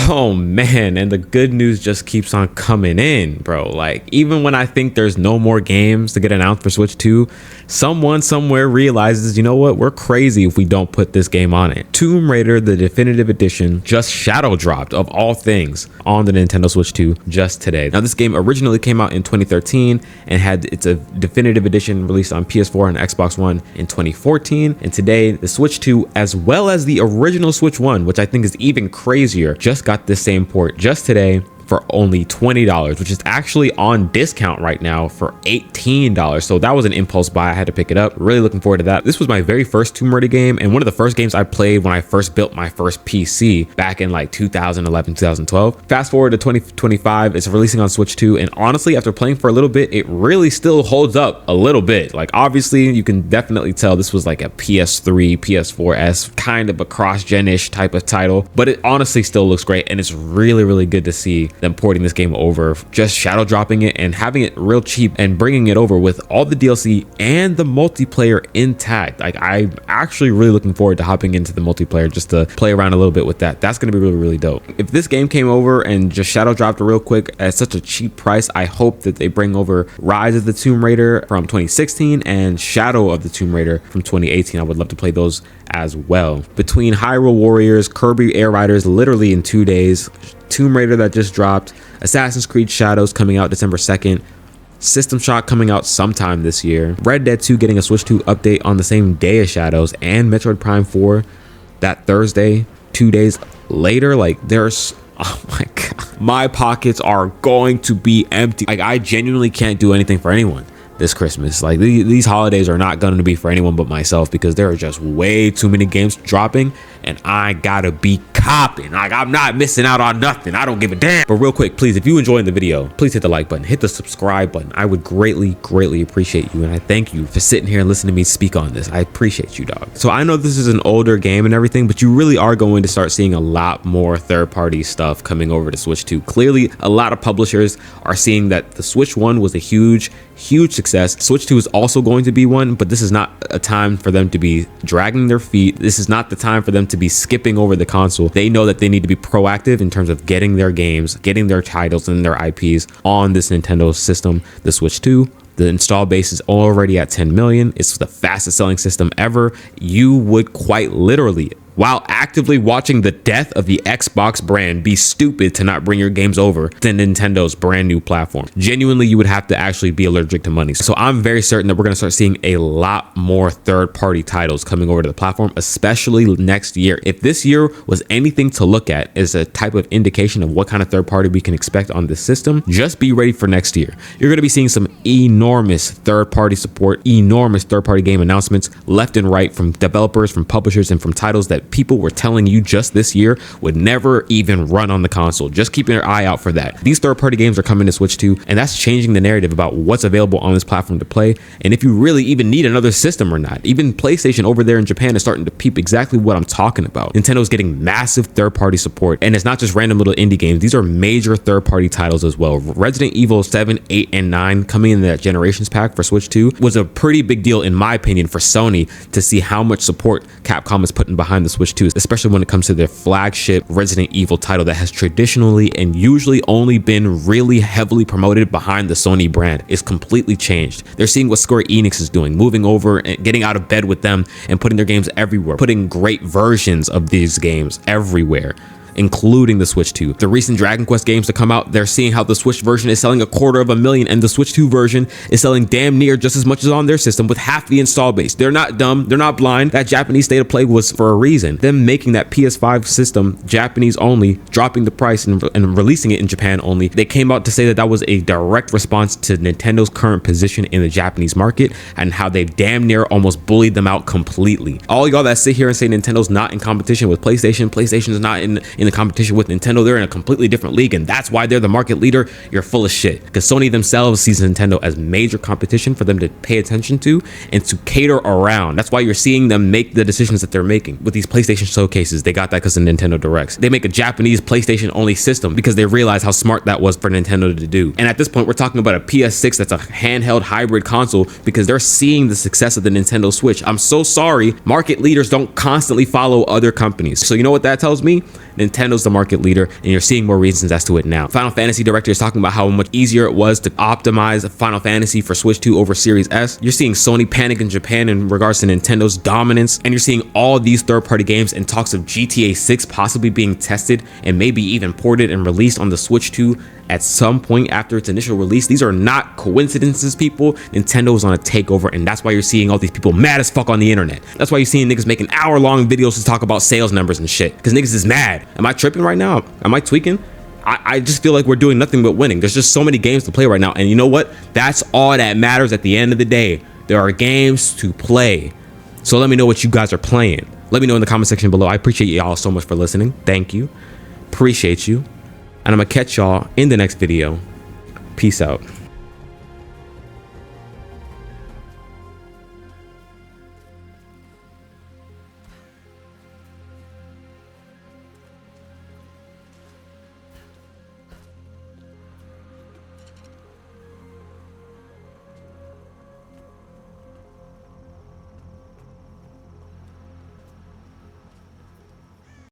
Oh man, and the good news just keeps on coming in, bro. Like, even when I think there's no more games to get announced for Switch 2, someone somewhere realizes, you know what, we're crazy if we don't put this game on it. Tomb Raider, the definitive edition, just shadow dropped, of all things, on the Nintendo Switch 2 just today. Now, this game originally came out in 2013 and had its a definitive edition released on PS4 and Xbox One in 2014. And today, the Switch 2, as well as the original Switch 1, which I think is even crazier, just got this same port just today for only $20, which is actually on discount right now for $18. So that was an impulse buy. I had to pick it up. Really looking forward to that. This was my very first Tomb Raider game and one of the first games I played when I first built my first PC back in like 2011, 2012. Fast forward to 2025, it's releasing on Switch 2, and honestly, after playing for a little bit, it really still holds up a little bit. Like, obviously, you can definitely tell this was like a PS3, PS4S, kind of a cross-gen-ish type of title, but it honestly still looks great, and it's really, really good to see them porting this game over, just shadow dropping it and having it real cheap and bringing it over with all the DLC and the multiplayer intact. Like, I'm actually really looking forward to hopping into the multiplayer just to play around a little bit with that. That's going to be really, really dope. If this game came over and just shadow dropped real quick at such a cheap price, I hope that they bring over Rise of the Tomb Raider from 2016 and Shadow of the Tomb Raider from 2018. I would love to play those as well. Between Hyrule Warriors, Kirby Air Riders literally in 2 days, Tomb Raider that just dropped, Assassin's Creed Shadows coming out December 2nd, System Shock coming out sometime this year, Red Dead 2 getting a Switch 2 update on the same day as Shadows, and Metroid Prime 4 that Thursday, 2 days later. Like, there's, oh my god, my pockets are going to be empty. Like, I genuinely can't do anything for anyone this Christmas. Like, these holidays are not going to be for anyone but myself, because there are just way too many games dropping and I gotta be copping. Like, I'm not missing out on nothing. I don't give a damn. But real quick, please, if you enjoyed the video, please hit the like button, hit the subscribe button. I would greatly appreciate you, and I thank you for sitting here and listening to me speak on this. I appreciate you, dog. So I know this is an older game and everything, but you really are going to start seeing a lot more third-party stuff coming over to Switch 2. Clearly, a lot of publishers are seeing that the Switch 1 was a huge success. Switch 2 is also going to be one, but this is not a time for them to be dragging their feet. This is not the time for them to be skipping over the console. They know that they need to be proactive in terms of getting their games, getting their titles and their IPs on this Nintendo system, the Switch 2. The install base is already at 10 million. It's the fastest selling system ever. You would quite literally, while actively watching the death of the Xbox brand, be stupid to not bring your games over to Nintendo's brand new platform. Genuinely, you would have to actually be allergic to money. So I'm very certain that we're going to start seeing a lot more third-party titles coming over to the platform, especially next year. If this year was anything to look at as a type of indication of what kind of third-party we can expect on this system, just be ready for next year. You're going to be seeing some enormous third-party support, enormous third-party game announcements left and right from developers, from publishers, and from titles that people were telling you just this year would never even run on the console. Just keep your eye out for that. These third-party games are coming to Switch 2, and that's changing the narrative about what's available on this platform to play, and if you really even need another system or not. Even PlayStation over there in Japan is starting to peep exactly what I'm talking about. Nintendo's getting massive third-party support, and it's not just random little indie games. These are major third-party titles as well. Resident Evil 7, 8, and 9 coming in that Generations pack for Switch 2 was a pretty big deal, in my opinion, for Sony to see how much support Capcom is putting behind the Switch 2, especially when it comes to their flagship Resident Evil title that has traditionally and usually only been really heavily promoted behind the Sony brand. It's completely changed. They're seeing what Square Enix is doing, moving over and getting out of bed with them and putting their games everywhere, putting great versions of these games everywhere, including the Switch 2. The recent Dragon Quest games to come out, they're seeing how the Switch version is selling 250,000 and the Switch 2 version is selling damn near just as much as on their system with half the install base. They're not dumb, they're not blind. That Japanese state of play was for a reason. Them making that PS5 system Japanese only, dropping the price and releasing it in Japan only, they came out to say that that was a direct response to Nintendo's current position in the Japanese market and how they've damn near almost bullied them out completely. All y'all that sit here and say Nintendo's not in competition with PlayStation, PlayStation's not in the competition with Nintendo, they're in a completely different league, and that's why they're the market leader, you're full of shit. Because Sony themselves sees Nintendo as major competition for them to pay attention to and to cater around. That's why you're seeing them make the decisions that they're making with these PlayStation showcases. They got that because of Nintendo Directs. They make a Japanese PlayStation only system because they realize how smart that was for Nintendo to do. And at this point, we're talking about a PS6 that's a handheld hybrid console because they're seeing the success of the Nintendo Switch. I'm so sorry, market leaders don't constantly follow other companies. So you know what that tells me? Nintendo Nintendo's the market leader, and you're seeing more reasons as to it now. Final Fantasy director is talking about how much easier it was to optimize Final Fantasy for Switch 2 over Series S. You're seeing Sony panic in Japan in regards to Nintendo's dominance, and you're seeing all these third-party games and talks of GTA 6 possibly being tested and maybe even ported and released on the Switch 2 at some point after its initial release. These are not coincidences, people. Nintendo is on a takeover, and that's why you're seeing all these people mad as fuck on the internet. That's why you're seeing niggas making hour-long videos to talk about sales numbers and shit, because niggas is mad. Am I tripping right now? Am I tweaking? I just feel like we're doing nothing but winning. There's just so many games to play right now, and you know what? That's all that matters at the end of the day. There are games to play. So let me know what you guys are playing. Let me know in the comment section below. I appreciate y'all so much for listening. Thank you. Appreciate you. And I'm gonna catch y'all in the next video. Peace out.